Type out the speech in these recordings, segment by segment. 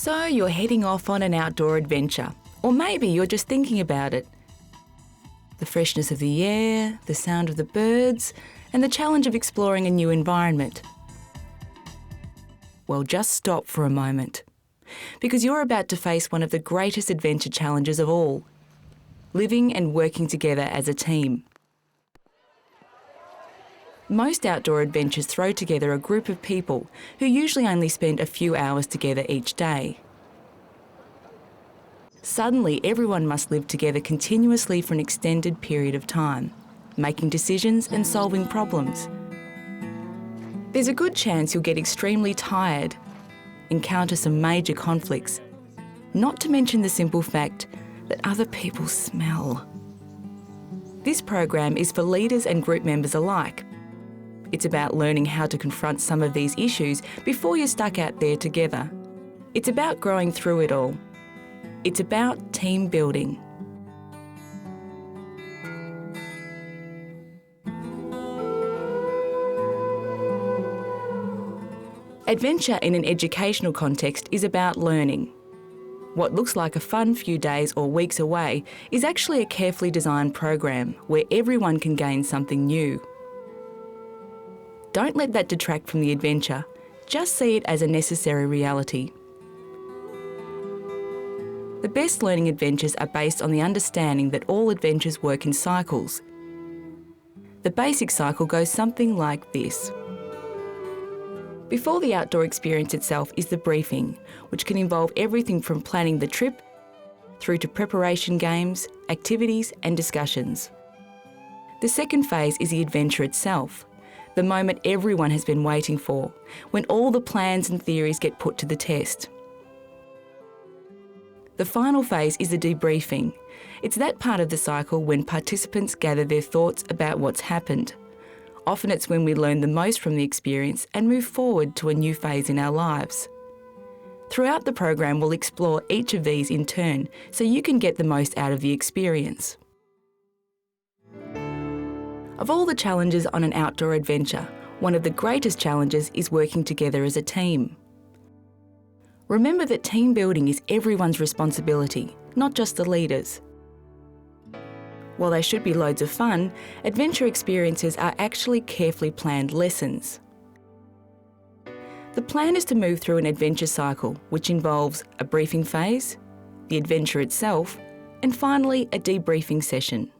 So you're heading off on an outdoor adventure, or maybe you're just thinking about it. The freshness of the air, the sound of the birds, and the challenge of exploring a new environment. Well, just stop for a moment, because you're about to face one of the greatest adventure challenges of all: living and working together as a team. Most outdoor adventures throw together a group of people who usually only spend a few hours together each day. Suddenly, everyone must live together continuously for an extended period of time, making decisions and solving problems. There's a good chance you'll get extremely tired, encounter some major conflicts, not to mention the simple fact that other people smell. This program is for leaders and group members alike. It's about learning how to confront some of these issues before you're stuck out there together. It's about growing through it all. It's about team building. Adventure in an educational context is about learning. What looks like a fun few days or weeks away is actually a carefully designed program where everyone can gain something new. Don't let that detract from the adventure. Just see it as a necessary reality. The best learning adventures are based on the understanding that all adventures work in cycles. The basic cycle goes something like this. Before the outdoor experience itself is the briefing, which can involve everything from planning the trip through to preparation games, activities and discussions. The second phase is the adventure itself, the moment everyone has been waiting for, when all the plans and theories get put to the test. The final phase is the debriefing. It's that part of the cycle when participants gather their thoughts about what's happened. Often it's when we learn the most from the experience and move forward to a new phase in our lives. Throughout the program, we'll explore each of these in turn so you can get the most out of the experience. Of all the challenges on an outdoor adventure, one of the greatest challenges is working together as a team. Remember that team building is everyone's responsibility, not just the leaders. While they should be loads of fun, adventure experiences are actually carefully planned lessons. The plan is to move through an adventure cycle, which involves a briefing phase, the adventure itself, and finally a debriefing session.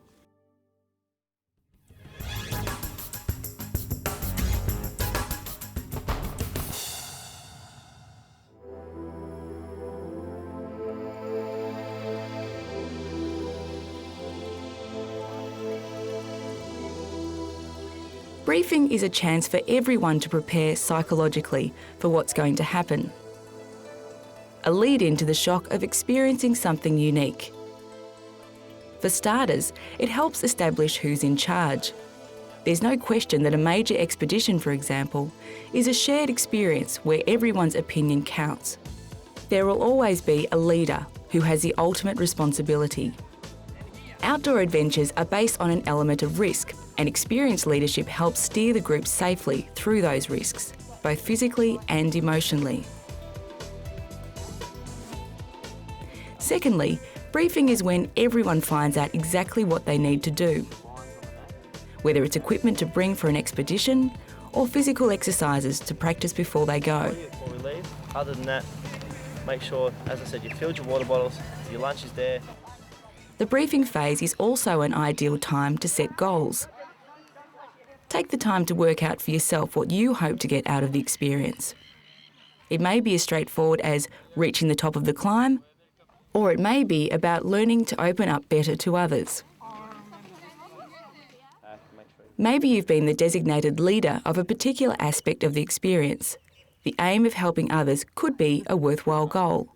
Briefing is a chance for everyone to prepare psychologically for what's going to happen. A lead-in to the shock of experiencing something unique. For starters, it helps establish who's in charge. There's no question that a major expedition, for example, is a shared experience where everyone's opinion counts. There will always be a leader who has the ultimate responsibility. Outdoor adventures are based on an element of risk, and experienced leadership helps steer the group safely through those risks, both physically and emotionally. Secondly, briefing is when everyone finds out exactly what they need to do. Whether it's equipment to bring for an expedition or physical exercises to practice before they go. Before we leave, other than that, make sure, as I said, you filled your water bottles, your lunch is there. The briefing phase is also an ideal time to set goals. Take the time to work out for yourself what you hope to get out of the experience. It may be as straightforward as reaching the top of the climb, or it may be about learning to open up better to others. Maybe you've been the designated leader of a particular aspect of the experience. The aim of helping others could be a worthwhile goal.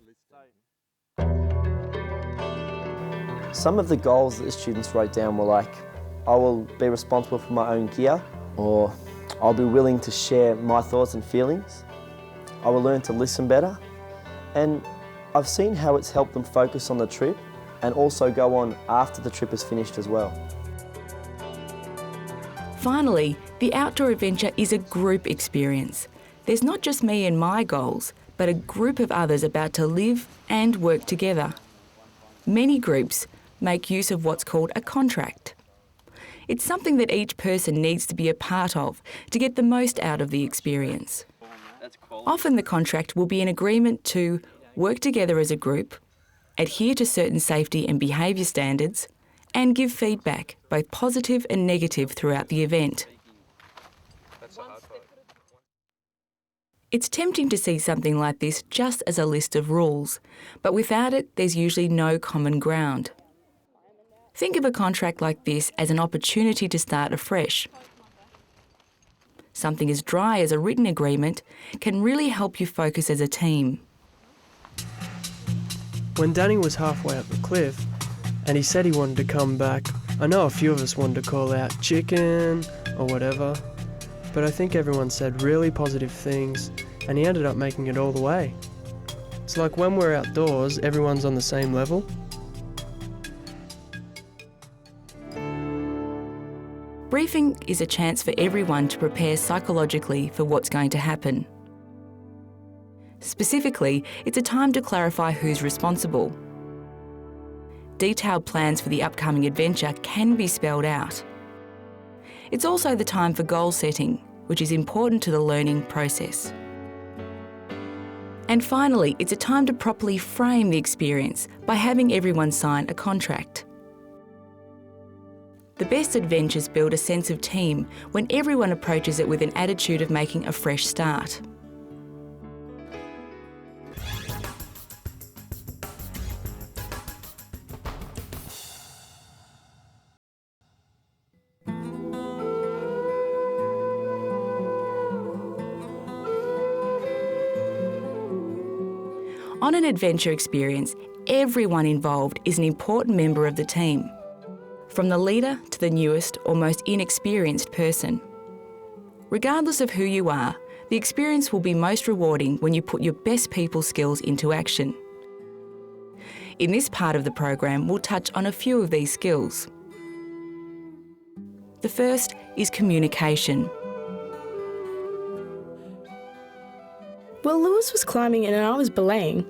Some of the goals that the students wrote down were like, I will be responsible for my own gear, or I'll be willing to share my thoughts and feelings. I will learn to listen better, and I've seen how it's helped them focus on the trip and also go on after the trip is finished as well. Finally, the outdoor adventure is a group experience. There's not just me and my goals, but a group of others about to live and work together. Many groups make use of what's called a contract. It's something that each person needs to be a part of to get the most out of the experience. Often the contract will be an agreement to work together as a group, adhere to certain safety and behaviour standards, and give feedback, both positive and negative, throughout the event. It's tempting to see something like this just as a list of rules, but without it, there's usually no common ground. Think of a contract like this as an opportunity to start afresh. Something as dry as a written agreement can really help you focus as a team. When Danny was halfway up the cliff and he said he wanted to come back, I know a few of us wanted to call out chicken or whatever, but I think everyone said really positive things and he ended up making it all the way. It's like when we're outdoors, everyone's on the same level. Briefing is a chance for everyone to prepare psychologically for what's going to happen. Specifically, it's a time to clarify who's responsible. Detailed plans for the upcoming adventure can be spelled out. It's also the time for goal setting, which is important to the learning process. And finally, it's a time to properly frame the experience by having everyone sign a contract. The best adventures build a sense of team when everyone approaches it with an attitude of making a fresh start. On an adventure experience, everyone involved is an important member of the team, from the leader to the newest or most inexperienced person. Regardless of who you are, the experience will be most rewarding when you put your best people skills into action. In this part of the program, we'll touch on a few of these skills. The first is communication. Well, Lewis was climbing and I was belaying.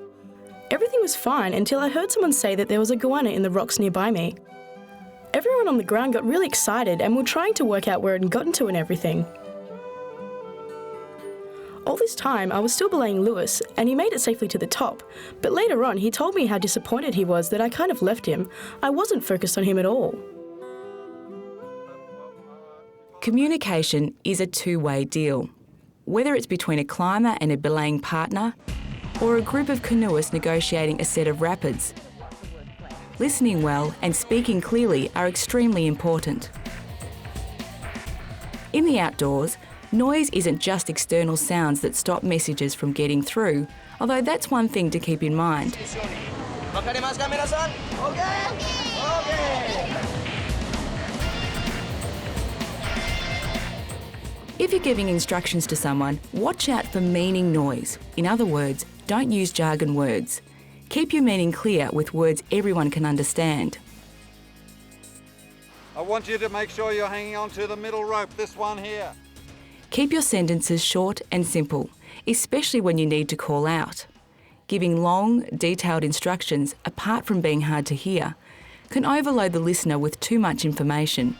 Everything was fine until I heard someone say that there was a goanna in the rocks nearby me. Everyone on the ground got really excited and were trying to work out where it had gotten to and everything. All this time, I was still belaying Lewis, and he made it safely to the top, but later on he told me how disappointed he was that I kind of left him. I wasn't focused on him at all. Communication is a two-way deal, whether it's between a climber and a belaying partner, or a group of canoeists negotiating a set of rapids. Listening well and speaking clearly are extremely important. In the outdoors, noise isn't just external sounds that stop messages from getting through, although that's one thing to keep in mind. If you're giving instructions to someone, watch out for meaning noise. In other words, don't use jargon words. Keep your meaning clear with words everyone can understand. I want you to make sure you're hanging on to the middle rope, this one here. Keep your sentences short and simple, especially when you need to call out. Giving long, detailed instructions, apart from being hard to hear, can overload the listener with too much information.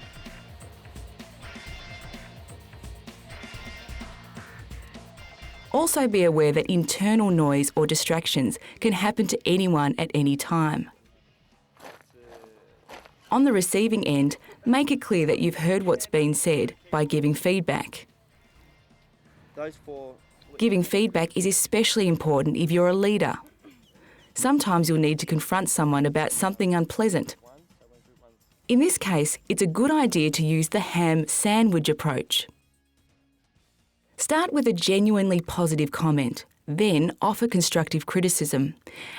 Also be aware that internal noise or distractions can happen to anyone at any time. On the receiving end, make it clear that you've heard what's been said by giving feedback. Giving feedback is especially important if you're a leader. Sometimes you'll need to confront someone about something unpleasant. In this case, it's a good idea to use the ham sandwich approach. Start with a genuinely positive comment, then offer constructive criticism,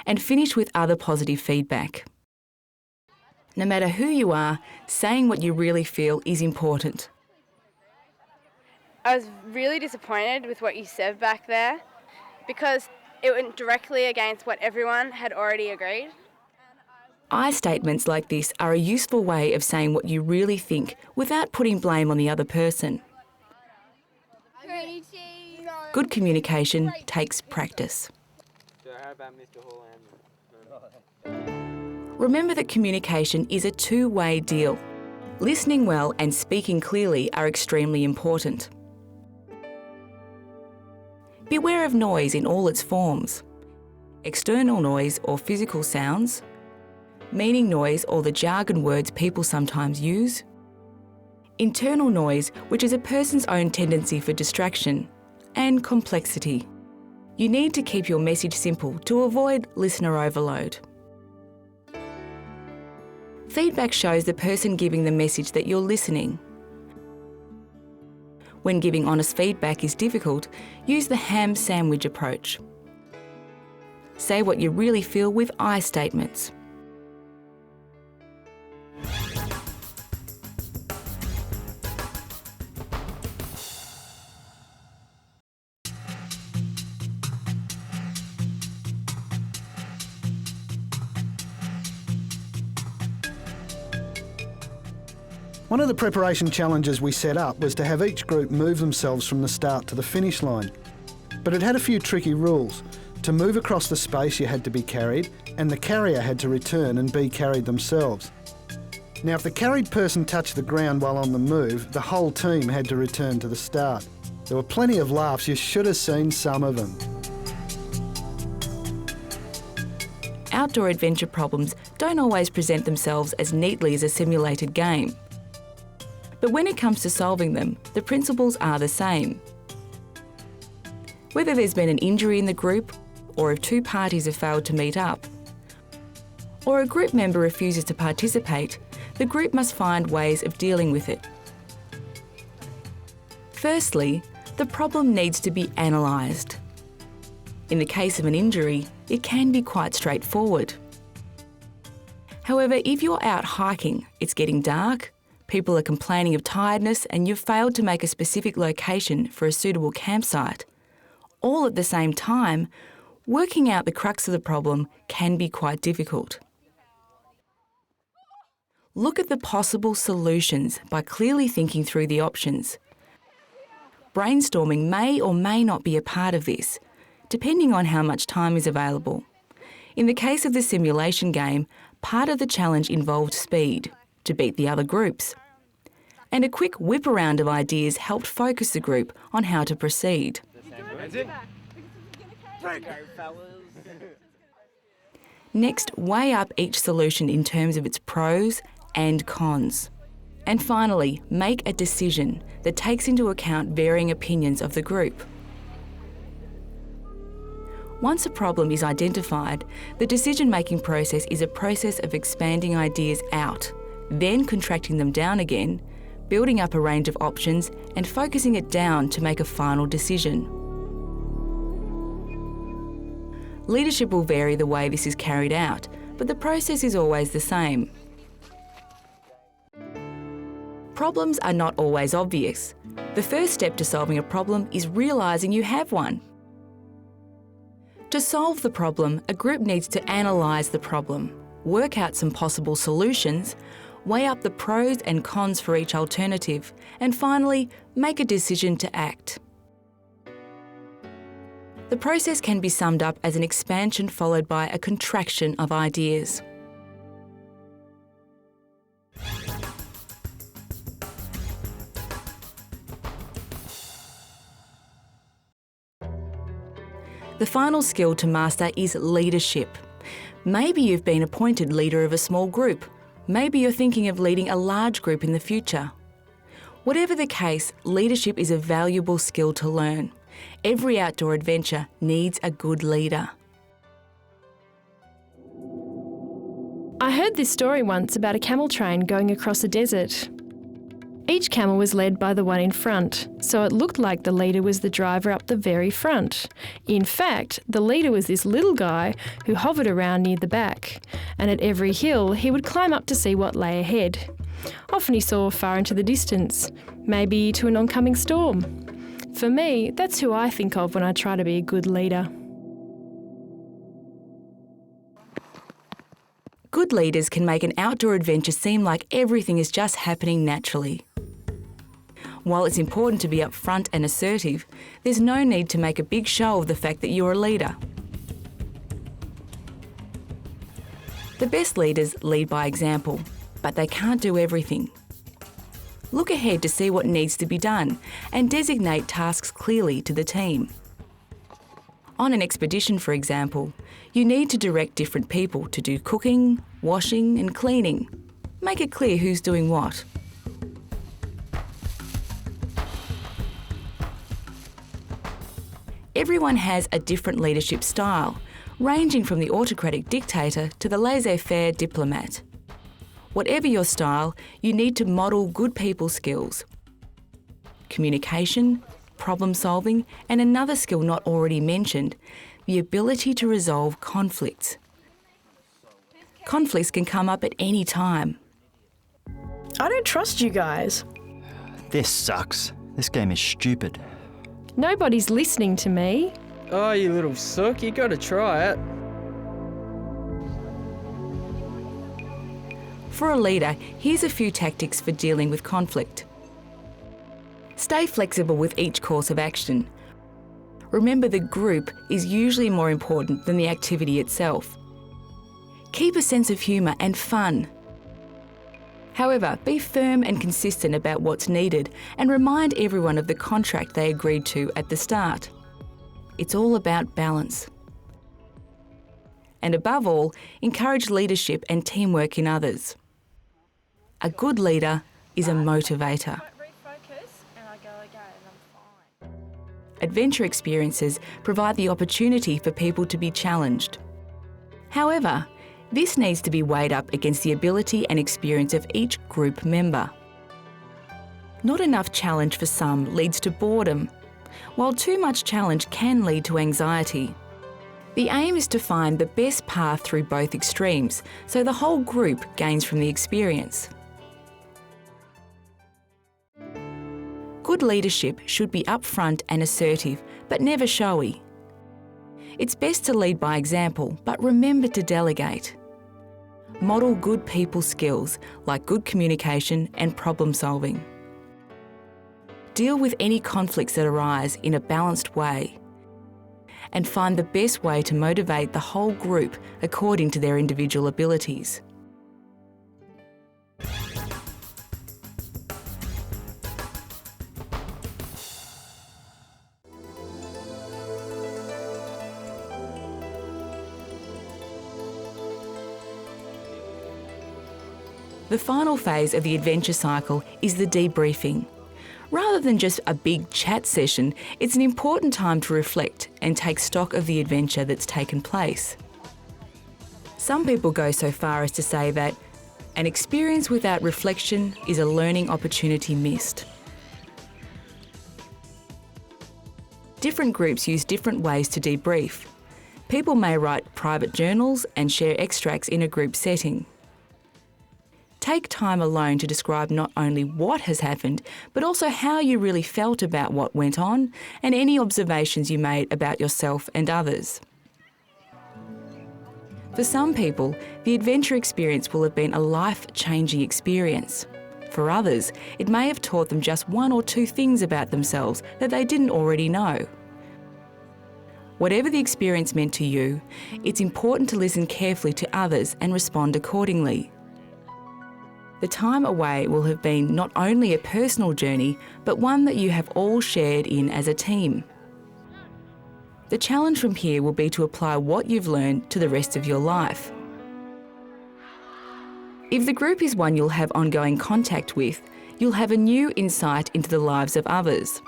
and finish with other positive feedback. No matter who you are, saying what you really feel is important. I was really disappointed with what you said back there because it went directly against what everyone had already agreed. I statements like this are a useful way of saying what you really think without putting blame on the other person. Good communication takes practice. Sorry about Mr. Hall and... Remember that communication is a two-way deal. Listening well and speaking clearly are extremely important. Beware of noise in all its forms. External noise or physical sounds, meaning noise or the jargon words people sometimes use, internal noise, which is a person's own tendency for distraction, and complexity. You need to keep your message simple to avoid listener overload. Feedback shows the person giving the message that you're listening. When giving honest feedback is difficult, use the ham sandwich approach. Say what you really feel with I statements. One of the preparation challenges we set up was to have each group move themselves from the start to the finish line. But it had a few tricky rules. To move across the space, you had to be carried, and the carrier had to return and be carried themselves. Now, if the carried person touched the ground while on the move, the whole team had to return to the start. There were plenty of laughs. You should have seen some of them. Outdoor adventure problems don't always present themselves as neatly as a simulated game. But when it comes to solving them, the principles are the same. Whether there's been an injury in the group, or if two parties have failed to meet up, or a group member refuses to participate, the group must find ways of dealing with it. Firstly, the problem needs to be analysed. In the case of an injury, it can be quite straightforward. However, if you're out hiking, it's getting dark, people are complaining of tiredness, and you've failed to make a specific location for a suitable campsite, all at the same time, working out the crux of the problem can be quite difficult. Look at the possible solutions by clearly thinking through the options. Brainstorming may or may not be a part of this, depending on how much time is available. In the case of the simulation game, part of the challenge involved speed, to beat the other groups. And a quick whip around of ideas helped focus the group on how to proceed. Next, weigh up each solution in terms of its pros and cons. And finally, make a decision that takes into account varying opinions of the group. Once a problem is identified, the decision-making process is a process of expanding ideas out, then contracting them down again, building up a range of options and focusing it down to make a final decision. Leadership will vary the way this is carried out, but the process is always the same. Problems are not always obvious. The first step to solving a problem is realising you have one. To solve the problem, a group needs to analyse the problem, work out some possible solutions, weigh up the pros and cons for each alternative, and finally, make a decision to act. The process can be summed up as an expansion followed by a contraction of ideas. The final skill to master is leadership. Maybe you've been appointed leader of a small group. Maybe you're thinking of leading a large group in the future. Whatever the case, leadership is a valuable skill to learn. Every outdoor adventure needs a good leader. I heard this story once about a camel train going across a desert. Each camel was led by the one in front, so it looked like the leader was the driver up the very front. In fact, the leader was this little guy who hovered around near the back, and at every hill he would climb up to see what lay ahead. Often he saw far into the distance, maybe to an oncoming storm. For me, that's who I think of when I try to be a good leader. Good leaders can make an outdoor adventure seem like everything is just happening naturally. While it's important to be upfront and assertive, there's no need to make a big show of the fact that you're a leader. The best leaders lead by example, but they can't do everything. Look ahead to see what needs to be done and designate tasks clearly to the team. On an expedition, for example, you need to direct different people to do cooking, washing and cleaning. Make it clear who's doing what. Everyone has a different leadership style, ranging from the autocratic dictator to the laissez-faire diplomat. Whatever your style, you need to model good people skills. Communication, problem solving, and another skill not already mentioned, the ability to resolve conflicts. Conflicts can come up at any time. I don't trust you guys. This sucks. This game is stupid. Nobody's listening to me. Oh, you little sook, you gotta try it. For a leader, here's a few tactics for dealing with conflict. Stay flexible with each course of action. Remember, the group is usually more important than the activity itself. Keep a sense of humour and fun. However, be firm and consistent about what's needed and remind everyone of the contract they agreed to at the start. It's all about balance. And above all, encourage leadership and teamwork in others. A good leader is a motivator. Adventure experiences provide the opportunity for people to be challenged. However, this needs to be weighed up against the ability and experience of each group member. Not enough challenge for some leads to boredom, while too much challenge can lead to anxiety. The aim is to find the best path through both extremes, so the whole group gains from the experience. Good leadership should be upfront and assertive, but never showy. It's best to lead by example, but remember to delegate. Model good people skills like good communication and problem solving. Deal with any conflicts that arise in a balanced way. And find the best way to motivate the whole group according to their individual abilities. The final phase of the adventure cycle is the debriefing. Rather than just a big chat session, it's an important time to reflect and take stock of the adventure that's taken place. Some people go so far as to say that an experience without reflection is a learning opportunity missed. Different groups use different ways to debrief. People may write private journals and share extracts in a group setting. Take time alone to describe not only what has happened, but also how you really felt about what went on and any observations you made about yourself and others. For some people, the adventure experience will have been a life-changing experience. For others, it may have taught them just one or two things about themselves that they didn't already know. Whatever the experience meant to you, it's important to listen carefully to others and respond accordingly. The time away will have been not only a personal journey, but one that you have all shared in as a team. The challenge from here will be to apply what you've learned to the rest of your life. If the group is one you'll have ongoing contact with, you'll have a new insight into the lives of others.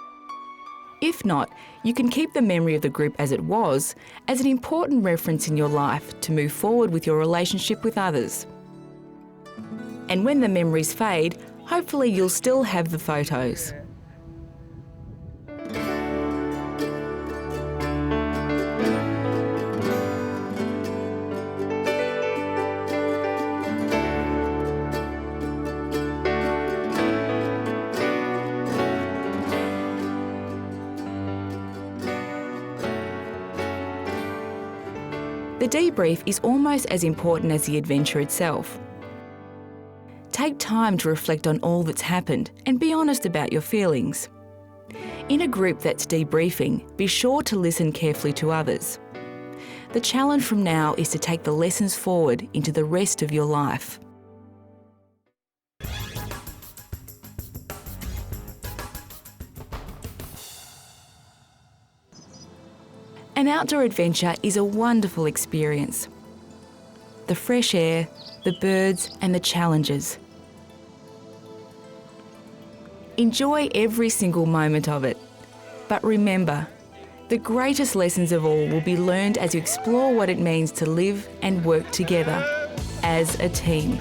If not, you can keep the memory of the group as it was as an important reference in your life to move forward with your relationship with others. And when the memories fade, hopefully you'll still have the photos. The debrief is almost as important as the adventure itself. Take time to reflect on all that's happened and be honest about your feelings. In a group that's debriefing, be sure to listen carefully to others. The challenge from now is to take the lessons forward into the rest of your life. An outdoor adventure is a wonderful experience. The fresh air, the birds and the challenges. Enjoy every single moment of it. But remember, the greatest lessons of all will be learned as you explore what it means to live and work together as a team.